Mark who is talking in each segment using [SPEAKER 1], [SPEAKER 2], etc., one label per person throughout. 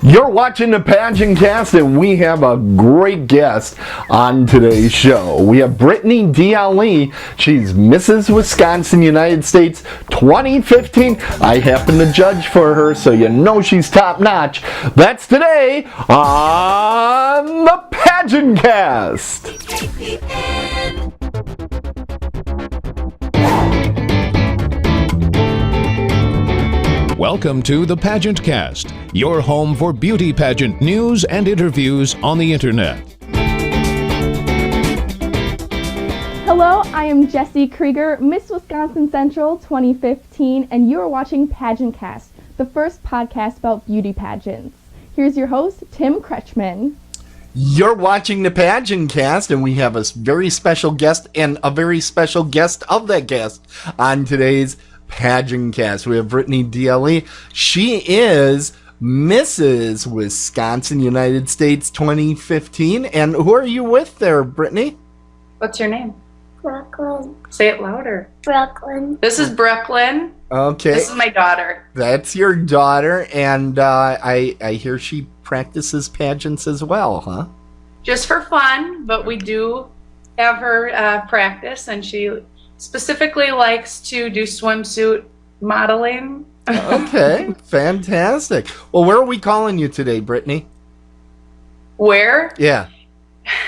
[SPEAKER 1] You're watching the PageantCast, and we have a great guest on today's show. We have Britani DLE. She's Mrs. Wisconsin, United States 2015. I happen to judge for her, so you know she's top notch. That's today on the PageantCast.
[SPEAKER 2] Welcome to the PageantCast, your home for beauty pageant news and interviews on the internet.
[SPEAKER 3] Hello, I am Jessie Krieger, Miss Wisconsin Central 2015, and you are watching PageantCast, the first podcast about beauty pageants. Here's your host, Tim Kretschmann.
[SPEAKER 1] You're watching the PageantCast, and we have a very special guest and a very special guest of that guest on today's PageantCast. We have Britani DLE. She is Mrs. Wisconsin, United States 2015. And who are you with there, Britani?
[SPEAKER 4] What's your name?
[SPEAKER 5] Brooklyn.
[SPEAKER 4] Say it louder.
[SPEAKER 5] Brooklyn.
[SPEAKER 4] This is Brooklyn.
[SPEAKER 1] Okay.
[SPEAKER 4] This is my daughter.
[SPEAKER 1] That's your daughter, and I hear she practices pageants as well, huh?
[SPEAKER 4] Just for fun, but we do have her practice, and she specifically likes to do swimsuit modeling.
[SPEAKER 1] Okay, fantastic. Well, where are we calling you today, Britani?
[SPEAKER 4] Where?
[SPEAKER 1] Yeah.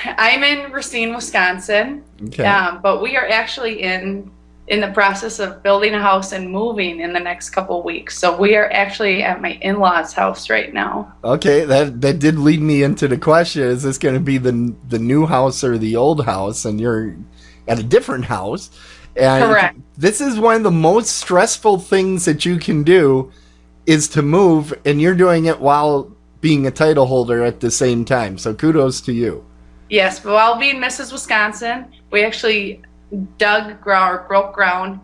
[SPEAKER 4] I'm in Racine, Wisconsin.
[SPEAKER 1] Okay.
[SPEAKER 4] But we are actually in the process of building a house and moving in the next couple weeks. So we are actually at my in-laws' house right now.
[SPEAKER 1] Okay, that did lead me into the question: is this going to be the new house or the old house? And you're at a different house. And
[SPEAKER 4] correct.
[SPEAKER 1] This is one of the most stressful things that you can do, is to move, and you're doing it while being a title holder at the same time. So kudos to you.
[SPEAKER 4] Yes, but while being Mrs. Wisconsin, we actually broke ground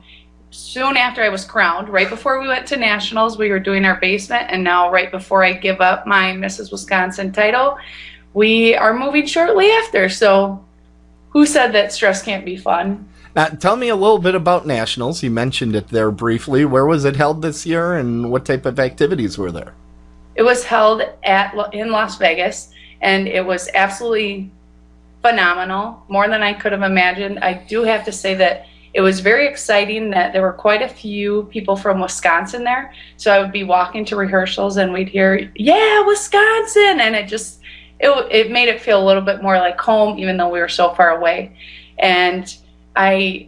[SPEAKER 4] soon after I was crowned. Right before we went to nationals, we were doing our basement, and now right before I give up my Mrs. Wisconsin title, we are moving shortly after. So who said that stress can't be fun?
[SPEAKER 1] Now, tell me a little bit about nationals. You mentioned it there briefly. Where was it held this year, and what type of activities were there?
[SPEAKER 4] It was held in Las Vegas, and it was absolutely phenomenal, more than I could have imagined. I do have to say that it was very exciting that there were quite a few people from Wisconsin there. So I would be walking to rehearsals and we'd hear, "Yeah, Wisconsin," and it made it feel a little bit more like home, even though we were so far away. And I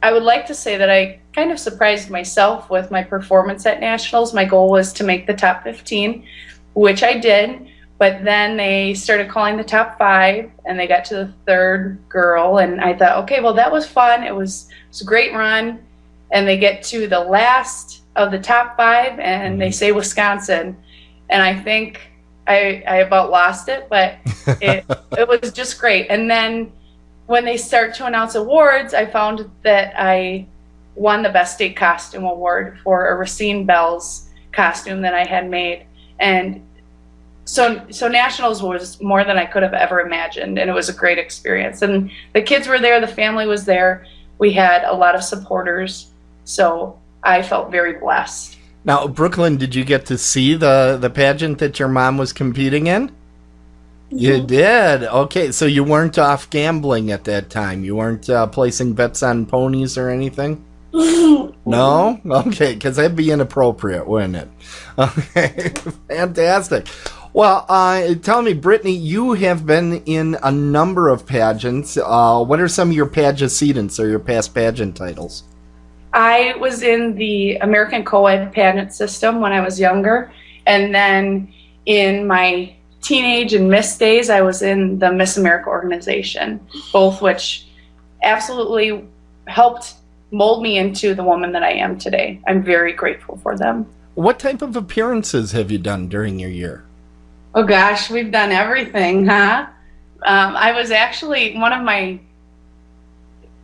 [SPEAKER 4] would like to say that I kind of surprised myself with my performance at nationals. My goal was to make the top 15, which I did. But then they started calling the top 5, and they got to the third girl, and I thought, okay, well, that was fun. It was a great run. And they get to the last of the top 5, and they say Wisconsin. And I think I about lost it, but it was just great. And then when they start to announce awards, I found that I won the Best State Costume Award for a Racine Bells costume that I had made. And So nationals was more than I could have ever imagined, and it was a great experience. And the kids were there, the family was there. We had a lot of supporters, so I felt very blessed.
[SPEAKER 1] Now, Brooklyn, did you get to see the pageant that your mom was competing in? Mm-hmm. You did. Okay, so you weren't off gambling at that time. You weren't placing bets on ponies or anything? No? Okay, because that'd be inappropriate, wouldn't it? Okay, fantastic. Well, tell me, Britani, you have been in a number of pageants. What are some of your pageantants or your past pageant titles?
[SPEAKER 4] I was in the American Co-ed pageant system when I was younger, and then in my teenage and Miss days, I was in the Miss America organization, both which absolutely helped mold me into the woman that I am today. I'm very grateful for them.
[SPEAKER 1] What type of appearances have you done during your year?
[SPEAKER 4] Oh gosh, we've done everything, huh? I was actually one of my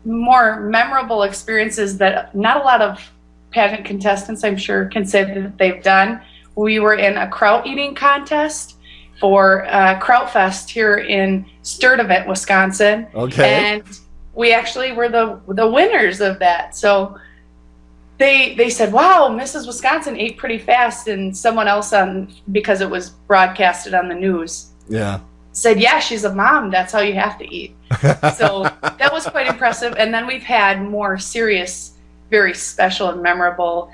[SPEAKER 4] more memorable experiences that not a lot of pageant contestants, I'm sure, can say that they've done. We were in a kraut eating contest for Kraut Fest here in Sturtevant, Wisconsin.
[SPEAKER 1] Okay.
[SPEAKER 4] And we actually were the winners of that. So they said, wow, Mrs. Wisconsin ate pretty fast, and someone else because it was broadcasted on the news.
[SPEAKER 1] Yeah.
[SPEAKER 4] Said, yeah, she's a mom. That's how you have to eat. So that was quite impressive. And then we've had more serious, very special and memorable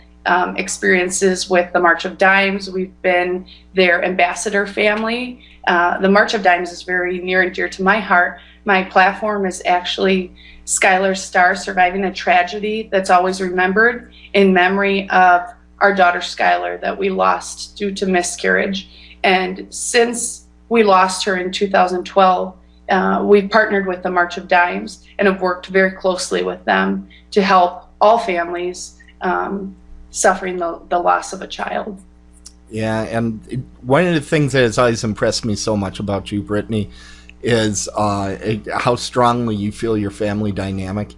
[SPEAKER 4] experiences with the March of Dimes. We've been their ambassador family. The March of Dimes is very near and dear to my heart. My platform is actually Skylar's Star, Surviving a Tragedy That's Always Remembered, in memory of our daughter Skylar that we lost due to miscarriage. And since we lost her in 2012, we've partnered with the March of Dimes and have worked very closely with them to help all families suffering the loss of a child.
[SPEAKER 1] Yeah, and one of the things that has always impressed me so much about you, Britani, is how strongly you feel your family dynamic.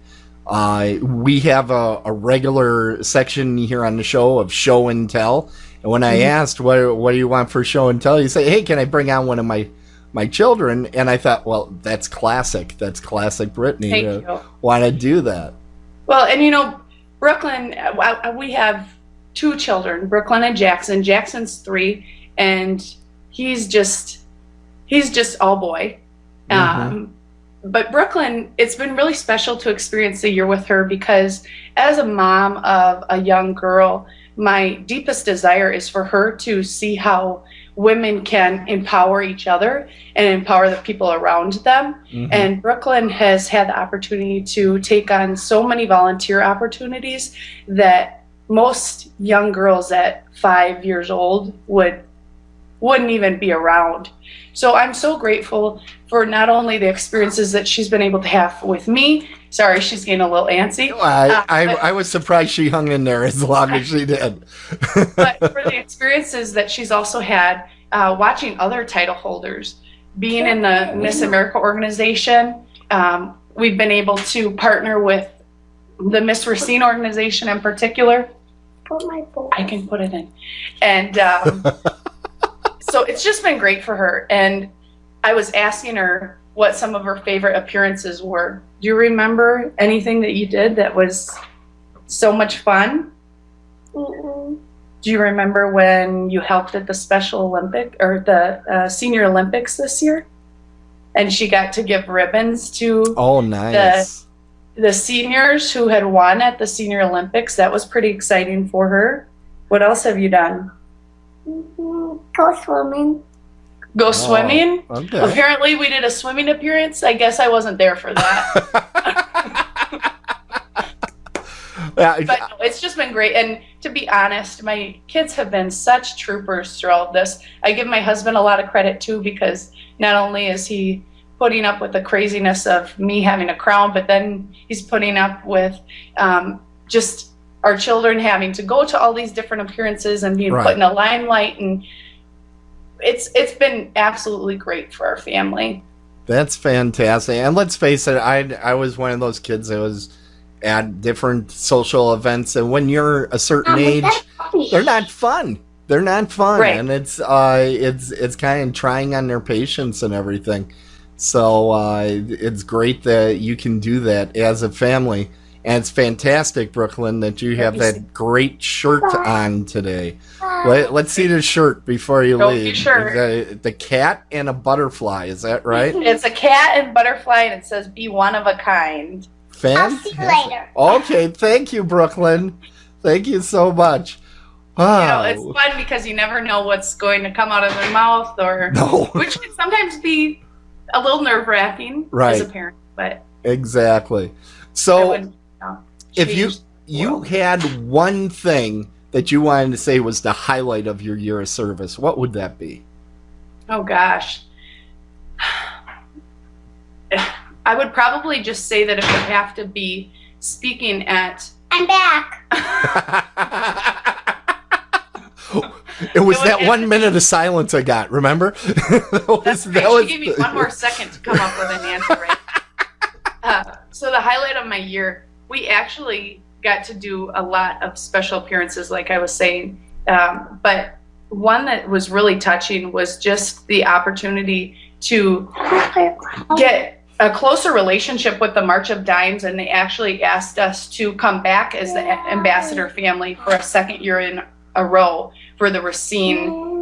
[SPEAKER 1] We have a regular section here on the show of show and tell. And when I asked, what do you want for show and tell? You say, hey, can I bring on one of my children? And I thought, well, that's classic. That's classic Britani.
[SPEAKER 4] Thank you.
[SPEAKER 1] Want to do that.
[SPEAKER 4] Well, and Brooklyn, we have 2 children, Brooklyn and Jackson. Jackson's 3, and he's just all boy. But Brooklyn, it's been really special to experience the year with her, because as a mom of a young girl, my deepest desire is for her to see how women can empower each other and empower the people around them. And Brooklyn has had the opportunity to take on so many volunteer opportunities that most young girls at 5 years old wouldn't even be around. So I'm so grateful for not only the experiences that she's been able to have with me. Sorry, she's getting a little antsy.
[SPEAKER 1] I was surprised she hung in there as long as she did.
[SPEAKER 4] But for the experiences that she's also had watching other title holders, being in the Miss America organization, we've been able to partner with the Miss Racine organization in particular. I can put it in. And so it's just been great for her. And I was asking her what some of her favorite appearances were. Do you remember anything that you did that was so much fun?
[SPEAKER 5] Mm-mm.
[SPEAKER 4] Do you remember when you helped at the Special Olympic or the Senior Olympics this year? And she got to give ribbons to
[SPEAKER 1] nice.
[SPEAKER 4] the seniors who had won at the Senior Olympics. That was pretty exciting for her. What else have you done?
[SPEAKER 5] Go swimming.
[SPEAKER 4] Go swimming?
[SPEAKER 1] Okay.
[SPEAKER 4] Apparently we did a swimming appearance. I guess I wasn't there for that. But no, it's just been great. And to be honest, my kids have been such troopers throughout this. I give my husband a lot of credit too, because not only is he putting up with the craziness of me having a crown, but then he's putting up with just our children having to go to all these different appearances and being put in a limelight. And it's been absolutely great for our family.
[SPEAKER 1] That's fantastic. And let's face it, I was one of those kids that was at different social events, and when you're a certain age, they're not fun. They're not fun,
[SPEAKER 4] Right.
[SPEAKER 1] and it's kind of trying on their patience and everything. So it's great that you can do that as a family, and it's fantastic, Brooklyn, that you have that great shirt on today. Let's see the shirt before you
[SPEAKER 4] Don't
[SPEAKER 1] leave.
[SPEAKER 4] be sure.
[SPEAKER 1] The cat and a butterfly, is that right?
[SPEAKER 4] It's a cat and butterfly, and it says "Be one of a kind."
[SPEAKER 5] I'll see you later.
[SPEAKER 1] Okay, thank you, Brooklyn. Thank you so much. Wow.
[SPEAKER 4] It's fun because you never know what's going to come out of their mouth, which can sometimes be a little nerve-wracking as a parent. But
[SPEAKER 1] exactly. So, if you had one thing that you wanted to say was the highlight of your year of service, what would that be?
[SPEAKER 4] Oh gosh. I would probably just say that it would have to be speaking at...
[SPEAKER 5] I'm back.
[SPEAKER 1] It was that 1 minute of silence I got, remember?
[SPEAKER 4] She gave me one more second to come up with an answer, right? So the highlight of my year, we actually got to do a lot of special appearances, like I was saying. But one that was really touching was just the opportunity to get a closer relationship with the March of Dimes, and they actually asked us to come back as the ambassador family for a second year in a row for the Racine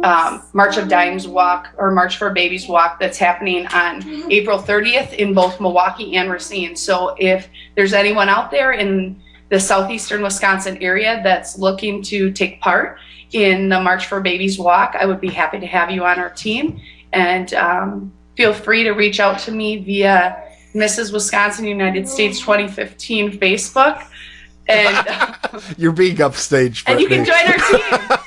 [SPEAKER 4] March of Dimes walk, or March for Babies walk, that's happening on April 30th in both Milwaukee and Racine. So if there's anyone out there in the southeastern Wisconsin area that's looking to take part in the March for Babies walk, I would be happy to have you on our team. And feel free to reach out to me via Mrs. Wisconsin United States 2015 Facebook. And
[SPEAKER 1] You're being upstaged,
[SPEAKER 4] and you can join our team.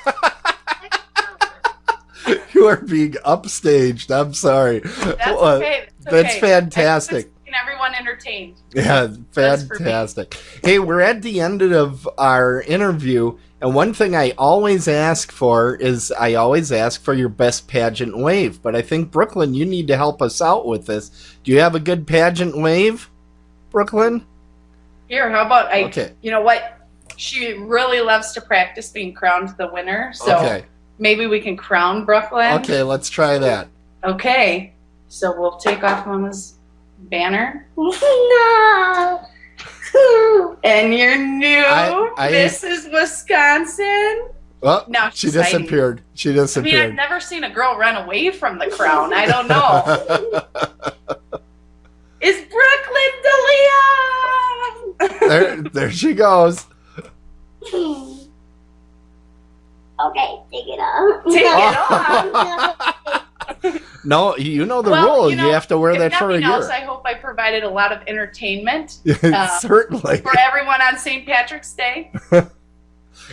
[SPEAKER 1] You are being upstaged. I'm sorry.
[SPEAKER 4] That's okay.
[SPEAKER 1] That's fantastic.
[SPEAKER 4] And everyone entertained.
[SPEAKER 1] Yeah, fantastic. Hey, we're at the end of our interview, and one thing I always ask for is I always ask for your best pageant wave. But I think, Brooklyn, you need to help us out with this. Do you have a good pageant wave, Brooklyn?
[SPEAKER 4] Here, how about
[SPEAKER 1] Okay.
[SPEAKER 4] You know what? She really loves to practice being crowned the winner. So maybe we can crown Brooklyn.
[SPEAKER 1] Okay, let's try that.
[SPEAKER 4] Okay. So we'll take off Mama's banner.
[SPEAKER 5] No.
[SPEAKER 4] And you're new,
[SPEAKER 1] I
[SPEAKER 4] Mrs. Wisconsin.
[SPEAKER 1] Oh,
[SPEAKER 4] Now
[SPEAKER 1] she
[SPEAKER 4] she's hiding.
[SPEAKER 1] disappeared. She
[SPEAKER 4] I mean, I've
[SPEAKER 1] disappeared.
[SPEAKER 4] never seen a girl run away from the crown. I don't know. It's Brooklyn DeLeon!
[SPEAKER 1] there she goes.
[SPEAKER 5] Okay, take it off.
[SPEAKER 4] Take it off.
[SPEAKER 1] No, you know the
[SPEAKER 4] Well,
[SPEAKER 1] rule.
[SPEAKER 4] you know,
[SPEAKER 1] You have to wear
[SPEAKER 4] if
[SPEAKER 1] that for a
[SPEAKER 4] nothing else,
[SPEAKER 1] year.
[SPEAKER 4] I hope I provided a lot of entertainment
[SPEAKER 1] Certainly.
[SPEAKER 4] for everyone on St. Patrick's Day.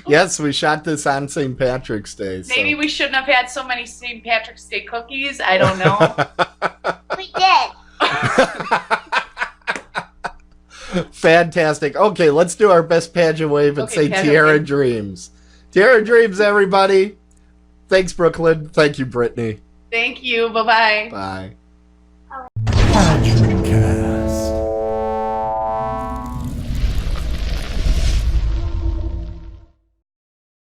[SPEAKER 1] Yes, we shot this on St. Patrick's Day. So.
[SPEAKER 4] Maybe we shouldn't have had so many St. Patrick's Day cookies. I don't know.
[SPEAKER 5] We did.
[SPEAKER 1] Fantastic. Okay, let's do our best pageant wave and
[SPEAKER 4] Okay,
[SPEAKER 1] say
[SPEAKER 4] pageant
[SPEAKER 1] Tiara
[SPEAKER 4] wave.
[SPEAKER 1] Dreams. Tiara Dreams, everybody. Thanks, Brooklyn. Thank you, Brittany.
[SPEAKER 4] Thank you. Bye-bye.
[SPEAKER 1] Bye.
[SPEAKER 2] PageantCast.